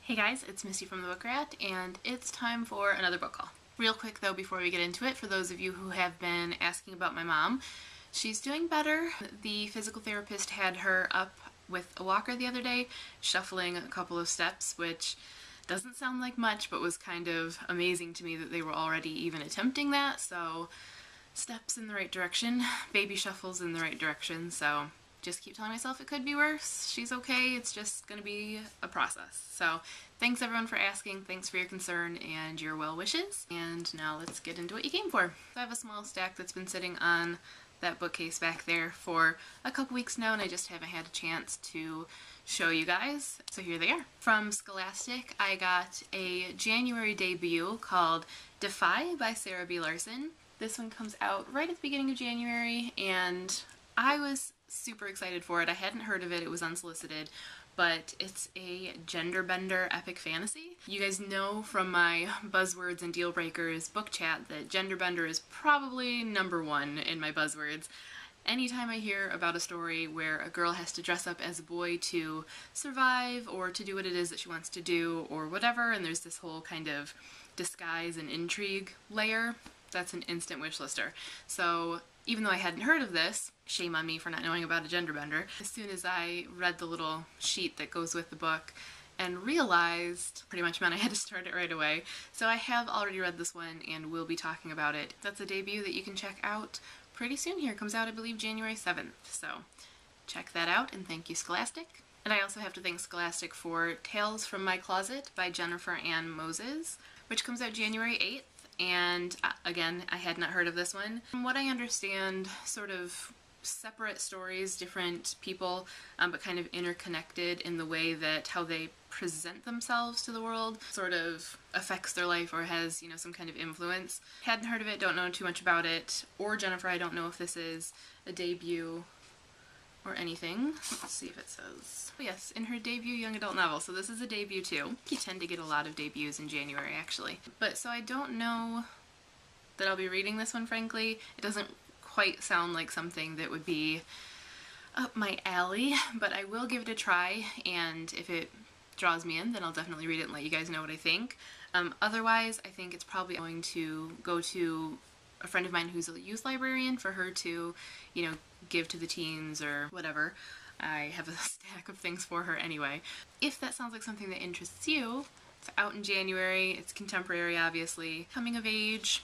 Hey guys, it's Missy from the Book Rat, and it's time for another book haul. Real quick though, before we get into it, for those of you who have been asking about my mom, she's doing better. The physical therapist had her up with a walker the other day, shuffling a couple of steps, which doesn't sound like much, but was kind of amazing to me that they were already even attempting that, so steps in the right direction, baby shuffles in the right direction, so just keep telling myself it could be worse. She's okay. It's just gonna be a process. So thanks everyone for asking. Thanks for your concern and your well wishes. And now let's get into what you came for. I have a small stack that's been sitting on that bookcase back there for a couple weeks now, and I just haven't had a chance to show you guys. So here they are. From Scholastic, I got a January debut called Defy by Sarah B. Larson. This one comes out right at the beginning of January, and I was super excited for it. I hadn't heard of it, it was unsolicited, but it's a gender bender epic fantasy. You guys know from my buzzwords and deal breakers book chat that gender bender is probably #1 in my buzzwords. Anytime I hear about a story where a girl has to dress up as a boy to survive or to do what it is that she wants to do or whatever, and there's this whole kind of disguise and intrigue layer, that's an instant wish lister. So even though I hadn't heard of this, shame on me for not knowing about a gender bender, as soon as I read the little sheet that goes with the book and realized pretty much meant I had to start it right away. So I have already read this one and will be talking about it. That's a debut that you can check out pretty soon here. It comes out, I believe, January 7th. So check that out, and thank you, Scholastic. And I also have to thank Scholastic for Tales from My Closet by Jennifer Ann Moses, which comes out January 8th. And again, I had not heard of this one. From what I understand, sort of separate stories, different people, but kind of interconnected in the way that how they present themselves to the world sort of affects their life or has, you know, some kind of influence. Hadn't heard of it, don't know too much about it. Or Jennifer, I don't know if this is a debut or anything. Let's see if it says. Oh yes, in her debut young adult novel, so this is a debut too. You tend to get a lot of debuts in January actually. But so I don't know that I'll be reading this one, frankly. It doesn't quite sound like something that would be up my alley, but I will give it a try, and if it draws me in, then I'll definitely read it and let you guys know what I think. Otherwise, I think it's probably going to go to a friend of mine who's a youth librarian for her to, you know, give to the teens or whatever. I have a stack of things for her anyway. If that sounds like something that interests you, it's out in January, it's contemporary obviously, coming of age,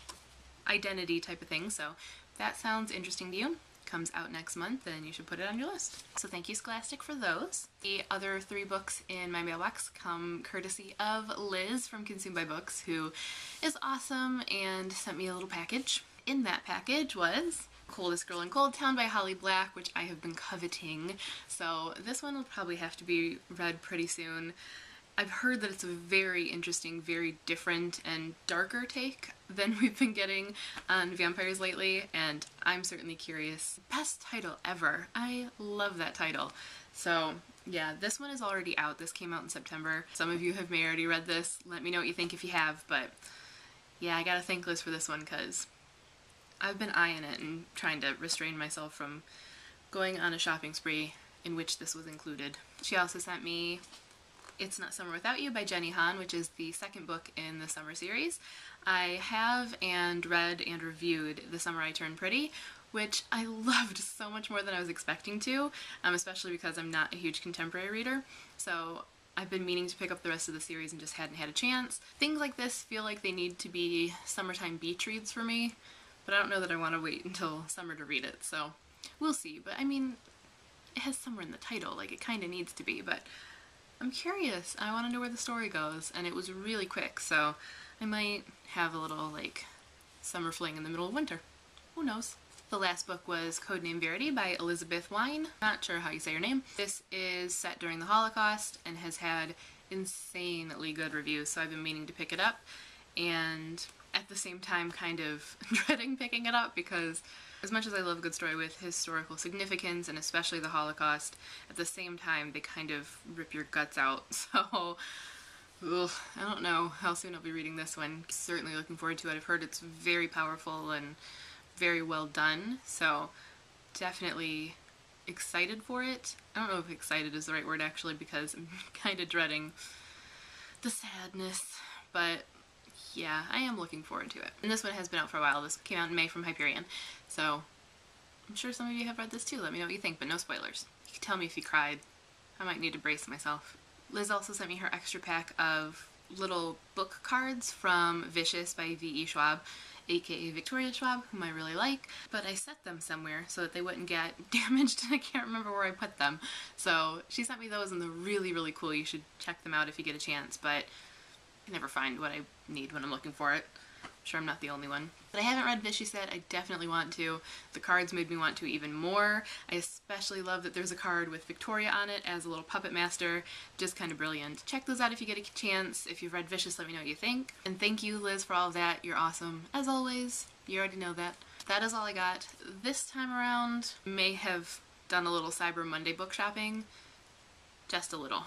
identity type of thing, so if that sounds interesting to you, comes out next month, then you should put it on your list. So thank you, Scholastic, for those. The other 3 books in my mailbox come courtesy of Liz from Consumed by Books, who is awesome and sent me a little package. In that package was Coldest Girl in Cold Town by Holly Black, which I have been coveting, so this one will probably have to be read pretty soon. I've heard that it's a very interesting, very different and darker take than we've been getting on vampires lately, and I'm certainly curious. Best title ever. I love that title. So yeah, this one is already out. This came out in September. Some of you have may already read this. Let me know what you think if you have, but yeah, I got a thank list for this one because I've been eyeing it and trying to restrain myself from going on a shopping spree in which this was included. She also sent me It's Not Summer Without You by Jenny Han, which is the second book in the summer series. I have and read and reviewed The Summer I Turned Pretty, which I loved so much more than I was expecting to, especially because I'm not a huge contemporary reader. So I've been meaning to pick up the rest of the series and just hadn't had a chance. Things like this feel like they need to be summertime beach reads for me, but I don't know that I want to wait until summer to read it, so we'll see. But I mean, it has summer in the title, like it kind of needs to be, but I'm curious. I want to know where the story goes, and it was really quick, so I might have a little, like, summer fling in the middle of winter. Who knows? The last book was Codename Verity by Elizabeth Wein. Not sure how you say her name. This is set during the Holocaust and has had insanely good reviews, so I've been meaning to pick it up, and at the same time kind of dreading picking it up because as much as I love a good story with historical significance, and especially the Holocaust, at the same time they kind of rip your guts out, so ugh, I don't know how soon I'll be reading this one. Certainly looking forward to it. I've heard it's very powerful and very well done, so definitely excited for it. I don't know if excited is the right word actually, because I'm kind of dreading the sadness, but yeah, I am looking forward to it. And this one has been out for a while. This came out in May from Hyperion, so I'm sure some of you have read this too. Let me know what you think, but no spoilers. You can tell me if you cried. I might need to brace myself. Liz also sent me her extra pack of little book cards from Vicious by V.E. Schwab, aka Victoria Schwab, whom I really like, but I set them somewhere so that they wouldn't get damaged and I can't remember where I put them. So she sent me those and they're really, really cool. You should check them out if you get a chance, but I never find what I need when I'm looking for it. I'm sure I'm not the only one. But I haven't read Vicious yet. I definitely want to. The cards made me want to even more. I especially love that there's a card with Victoria on it as a little puppet master. Just kind of brilliant. Check those out if you get a chance. If you've read Vicious, let me know what you think. And thank you, Liz, for all of that. You're awesome. As always, you already know that. That is all I got. This time around, may have done a little Cyber Monday book shopping. Just a little.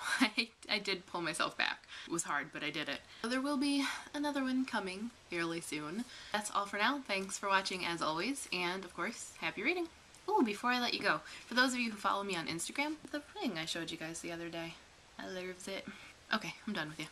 I did pull myself back. It was hard, but I did it. There will be another one coming fairly soon. That's all for now. Thanks for watching as always, and of course, happy reading. Oh, before I let you go, for those of you who follow me on Instagram, the ring I showed you guys the other day. I loved it. Okay, I'm done with you.